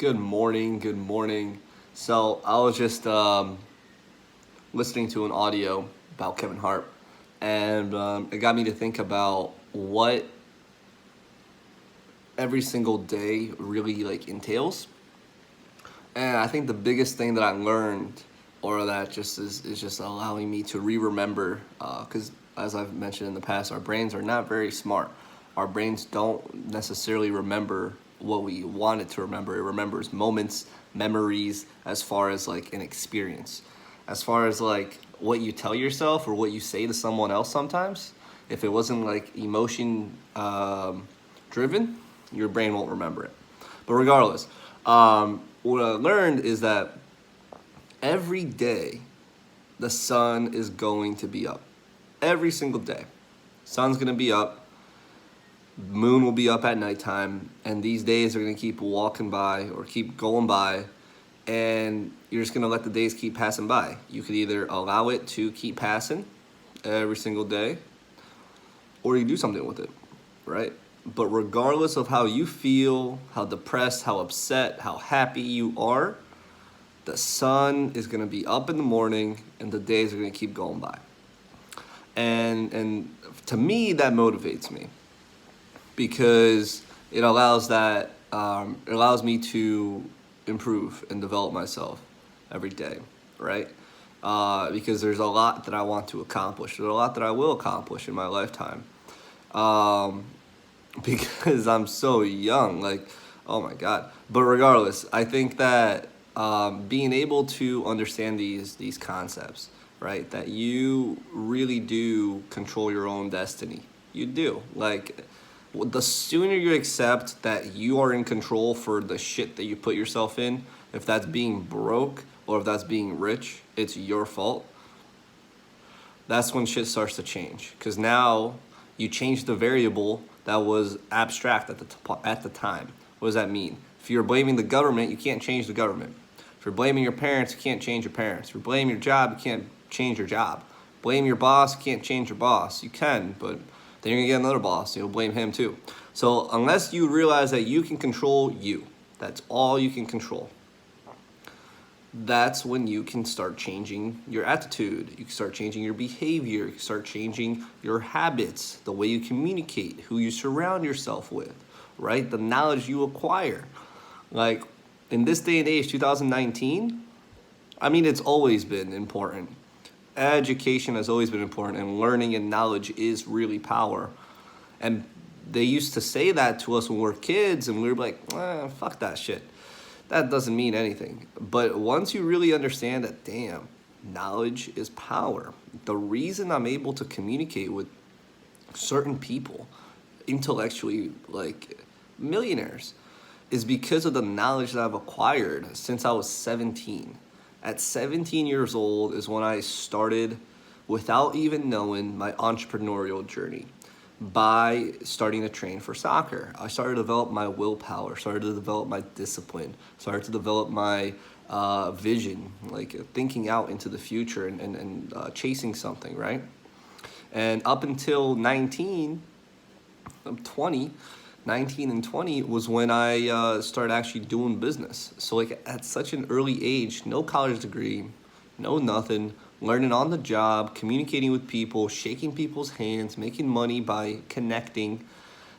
Good morning. Good morning. So I was just listening to an audio about Kevin Hart, and it got me to think about what every single day really entails. And I think the biggest thing that I learned, or that just is just allowing me to remember, because as I've mentioned in the past, our brains are not very smart. Our brains don't necessarily remember what we want it to remember. It remembers moments, memories, as far as like an experience, as far as like what you tell yourself or what you say to someone else. Sometimes, if it wasn't like emotion driven, your brain won't remember it. But regardless, what I learned is that every day the sun is going to be up. Every single day. Sun's going to be up. Moon will be up at nighttime. And these days are going to keep walking by or keep going by. And you're just going to let the days keep passing by. You could either allow it to keep passing every single day, or you do something with it, right? But regardless of how you feel, how depressed, how upset, how happy you are, the sun is going to be up in the morning and the days are going to keep going by. And to me, that motivates me because it allows me to improve and develop myself every day, right? Because there's a lot that I want to accomplish. There's a lot that I will accomplish in my lifetime. Because I'm so young, like, oh my God. But regardless, I think that being able to understand these concepts, right, that you really do control your own destiny. You do. Like, the sooner you accept that you are in control for the shit that you put yourself in, if that's being broke or if that's being rich, it's your fault. That's when shit starts to change. Because now you change the variable that was abstract at the time. What does that mean? If you're blaming the government, you can't change the government. If you're blaming your parents, you can't change your parents. If you're blaming your job, you can't change your job. Blame your boss, you can't change your boss. You can, but then you're gonna get another boss, you'll blame him too. So unless you realize that you can control you, that's all you can control, that's when you can start changing your attitude. You can start changing your behavior. You can start changing your habits, the way you communicate, who you surround yourself with, right? The knowledge you acquire. Like, in this day and age, 2019, I mean, it's always been important. Education has always been important, and learning and knowledge is really power. And they used to say that to us when we were kids, and we were like, fuck that shit. That doesn't mean anything. But once you really understand that, damn, knowledge is power. The reason I'm able to communicate with certain people, intellectually, like millionaires, is because of the knowledge that I've acquired since I was 17. At 17 years old is when I started, without even knowing, my entrepreneurial journey by starting to train for soccer. I started to develop my willpower, started to develop my discipline, started to develop my vision, like thinking out into the future and chasing something, right? And up until 19, I'm 20, 19 and 20 was when I started actually doing business. So like at such an early age, no college degree, no nothing, learning on the job, communicating with people, shaking people's hands, making money by connecting.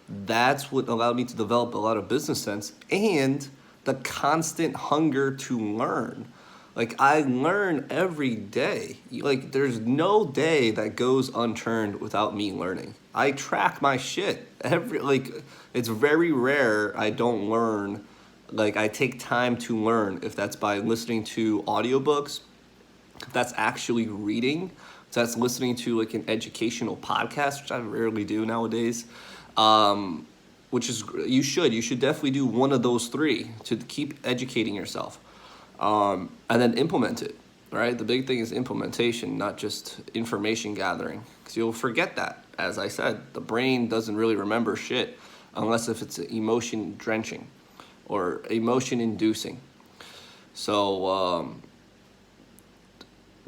That's what allowed me to develop a lot of business sense and the constant hunger to learn. Like, I learn every day. Like, there's no day that goes unturned without me learning. I track my shit. It's very rare I don't learn. Like, I take time to learn, if that's by listening to audiobooks, if that's actually reading, if that's listening to like an educational podcast, which I rarely do nowadays. Which is, you should definitely do one of those three to keep educating yourself. And then implement it, right? The big thing is implementation, not just information gathering, because you'll forget that. As I said, the brain doesn't really remember shit unless if it's emotion drenching or emotion inducing. So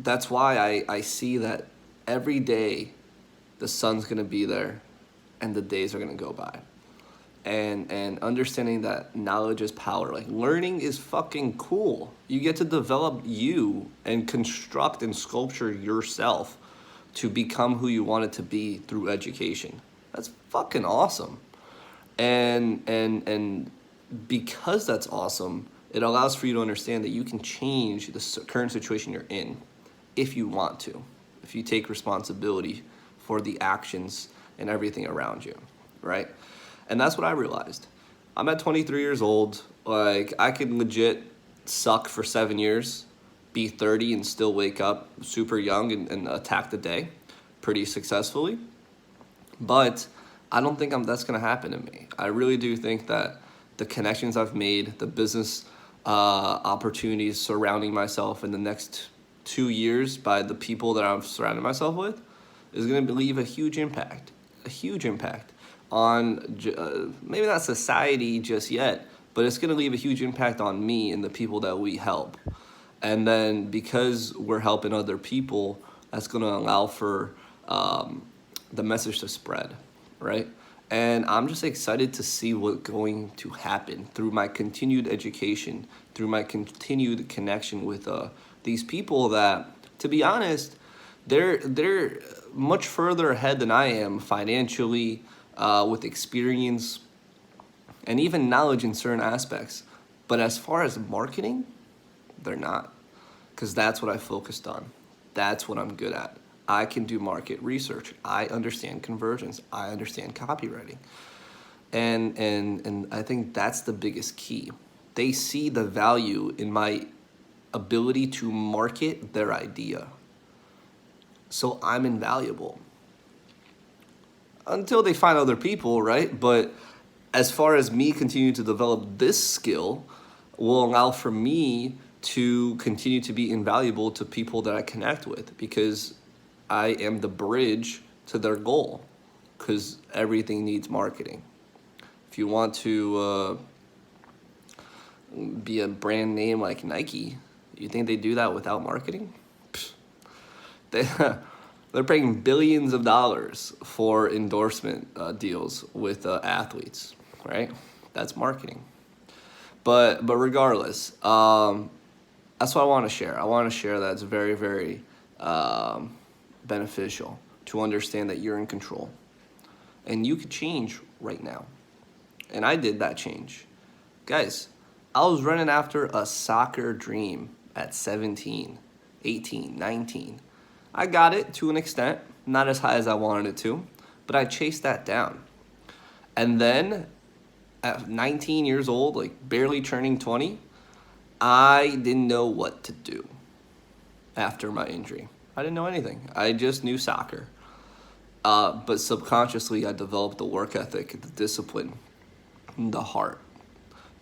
that's why I see that every day the sun's going to be there and the days are going to go by. and understanding that knowledge is power. Like, learning is fucking cool. You get to develop you and construct and sculpture yourself to become who you want it to be through education. That's fucking awesome. And because that's awesome, it allows for you to understand that you can change the current situation you're in if you want to, if you take responsibility for the actions and everything around you, right? And that's what I realized. I'm at 23 years old. Like, I could legit suck for 7 years, be 30 and still wake up super young and attack the day pretty successfully. But I don't think that's going to happen to me. I really do think that the connections I've made, the business opportunities surrounding myself in the next 2 years by the people that I'm surrounding myself with is going to leave a huge impact on maybe not society just yet, but it's going to leave a huge impact on me and the people that we help. And then because we're helping other people, that's going to allow for the message to spread, right? And I'm just excited to see what's going to happen through my continued education, through my continued connection with these people that, to be honest, they're much further ahead than I am financially, with experience, and even knowledge in certain aspects. But as far as marketing, they're not, because that's what I focused on. That's what I'm good at. I can do market research. I understand conversions. I understand copywriting. And I think that's the biggest key. They see the value in my ability to market their idea. So I'm invaluable. Until they find other people, right? But as far as me continuing to develop this skill will allow for me to continue to be invaluable to people that I connect with, because I am the bridge to their goal, because everything needs marketing. If you want to be a brand name like Nike, you think they do that without marketing? They're paying billions of dollars for endorsement deals with athletes, right? That's marketing. But regardless, that's what I want to share. I want to share that it's very, very beneficial to understand that you're in control. And you could change right now. And I did that change. Guys, I was running after a soccer dream at 17, 18, 19. I got it to an extent, not as high as I wanted it to, but I chased that down. And then at 19 years old, like barely turning 20, I didn't know what to do after my injury. I didn't know anything. I just knew soccer. But subconsciously, I developed the work ethic, the discipline, the heart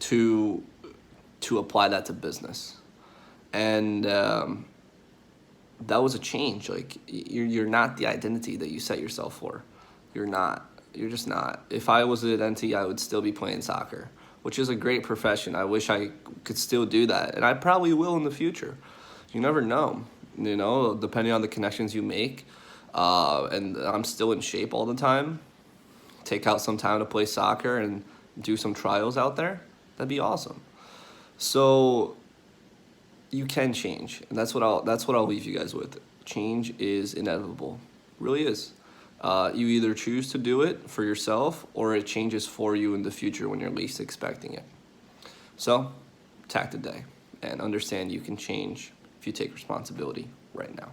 to apply that to business. And that was a change. Like, you're not the identity that you set yourself for. You're not. You're just not. If I was at NT, I would still be playing soccer, which is a great profession. I wish I could still do that, and I probably will in the future. You never know, depending on the connections you make. And I'm still in shape all the time. Take out some time to play soccer and do some trials out there. That'd be awesome. So you can change, and that's what I'll leave you guys with. Change is inevitable, really is. You either choose to do it for yourself, or it changes for you in the future when you're least expecting it. So, attack the day and understand you can change if you take responsibility right now.